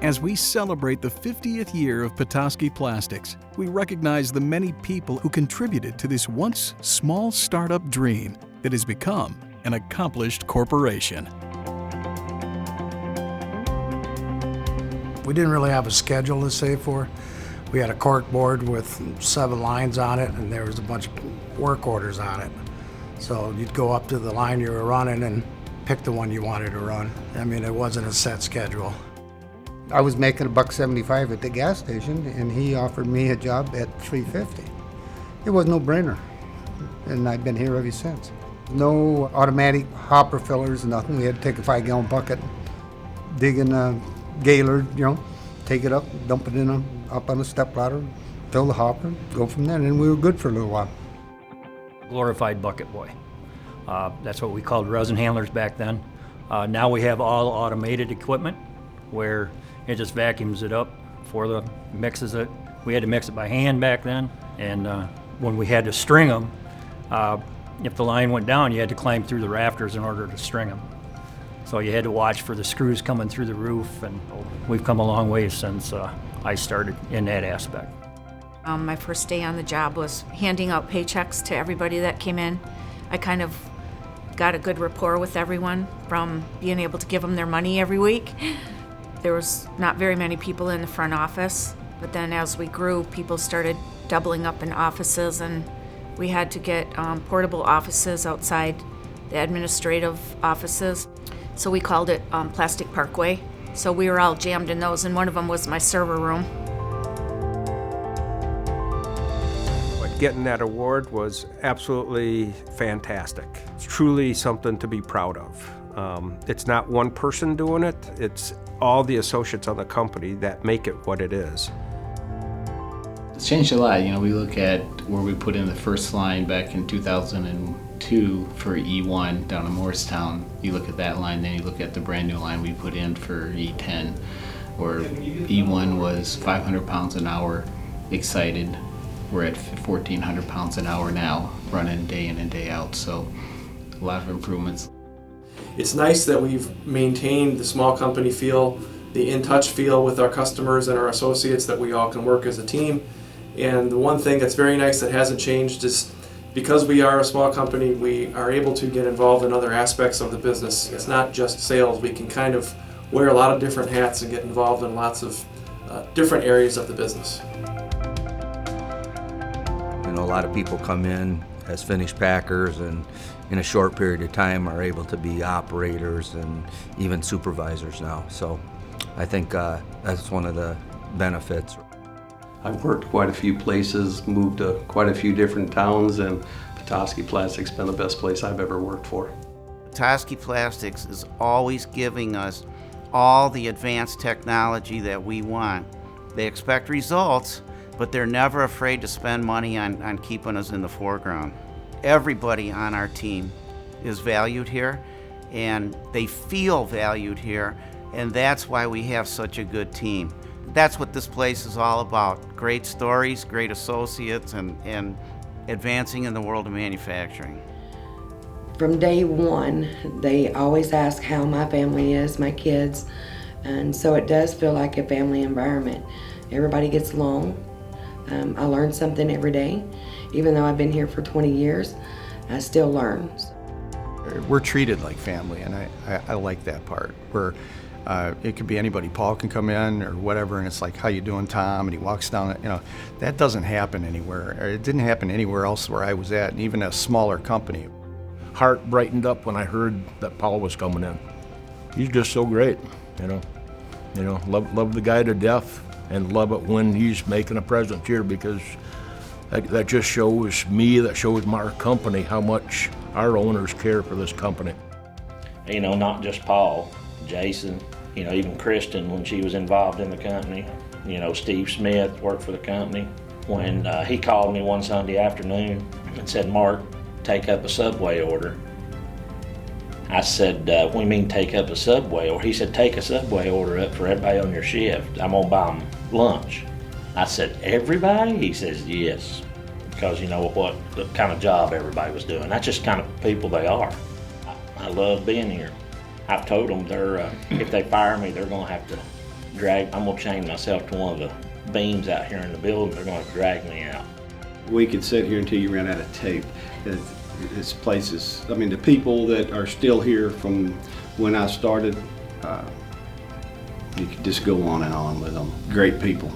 As we celebrate the 50th year of Petoskey Plastics, we recognize the many people who contributed to this once small startup dream that has become an accomplished corporation. We didn't really have a schedule to save for. We had a cork board with 7 lines on it, and there was a bunch of work orders on it. So you'd go up to the line you were running and pick the one you wanted to run. I mean, it wasn't a set schedule. I was making $1.75 at the gas station, and he offered me a job at $3.50. It was no brainer, and I've been here ever since. No automatic hopper fillers, nothing. We had to take a 5-gallon bucket, dig in a Gaylord, take it up, dump it in up on a stepladder, fill the hopper, go from there, and we were good for a little while. Glorified bucket boy. That's what we called resin handlers back then. Now we have all automated equipment where it just vacuums it up mixes it. We had to mix it by hand back then, and when we had to string them, if the line went down, you had to climb through the rafters in order to string them. So you had to watch for the screws coming through the roof, and we've come a long way since I started in that aspect. My first day on the job was handing out paychecks to everybody that came in. I kind of got a good rapport with everyone from being able to give them their money every week. There was not very many people in the front office, but then as we grew, people started doubling up in offices, and we had to get portable offices outside the administrative offices. So we called it Plastic Parkway. So we were all jammed in those, and one of them was my server room. Getting that award was absolutely fantastic. It's truly something to be proud of. It's not one person doing it, it's all the associates on the company that make it what it is. It's changed a lot. We look at where we put in the first line back in 2002 for E1 down in Morristown. You look at that line, then you look at the brand new line we put in for E10, where E1 was 500 pounds an hour excited. We're at 1,400 pounds an hour now, running day in and day out, so a lot of improvements. It's nice that we've maintained the small company feel, the in-touch feel with our customers and our associates, that we all can work as a team. And the one thing that's very nice that hasn't changed is because we are a small company, we are able to get involved in other aspects of the business. It's not just sales. We can kind of wear a lot of different hats and get involved in lots of different areas of the business. A lot of people come in as finished packers and in a short period of time are able to be operators and even supervisors now. So I think that's one of the benefits. I've worked quite a few places, moved to quite a few different towns, and Petoskey Plastics has been the best place I've ever worked for. Petoskey Plastics is always giving us all the advanced technology that we want. They expect results, but they're never afraid to spend money on keeping us in the foreground. Everybody on our team is valued here, and they feel valued here, and that's why we have such a good team. That's what this place is all about. Great stories, great associates, and advancing in the world of manufacturing. From day one, they always ask how my family is, my kids, and so it does feel like a family environment. Everybody gets along. I learn something every day. Even though I've been here for 20 years, I still learn. We're treated like family, and I like that part. It could be anybody. Paul can come in or whatever, and it's like, how you doing, Tom? And he walks down, that doesn't happen anywhere. Or it didn't happen anywhere else where I was at, and even a smaller company. Heart brightened up when I heard that Paul was coming in. He's just so great, love the guy to death. And love it when he's making a presence here, because that just shows me, that shows our company how much our owners care for this company. Not just Paul, Jason, even Kristen when she was involved in the company. Steve Smith worked for the company. When he called me one Sunday afternoon and said, "Mark, take up a Subway order." I said, "What do you mean take up a Subway order?" He said, "Take a Subway order up for everybody on your shift. I'm gonna buy them lunch." I said, "Everybody?" He says, "Yes," because what the kind of job everybody was doing. That's just kind of people they are. I love being here. I've told them if they fire me, they're gonna have to I'm gonna chain myself to one of the beams out here in the building. They're gonna drag me out. We could sit here until you ran out of tape. This place is, I mean, the people that are still here from when I started, you could just go on and on with them. Great people.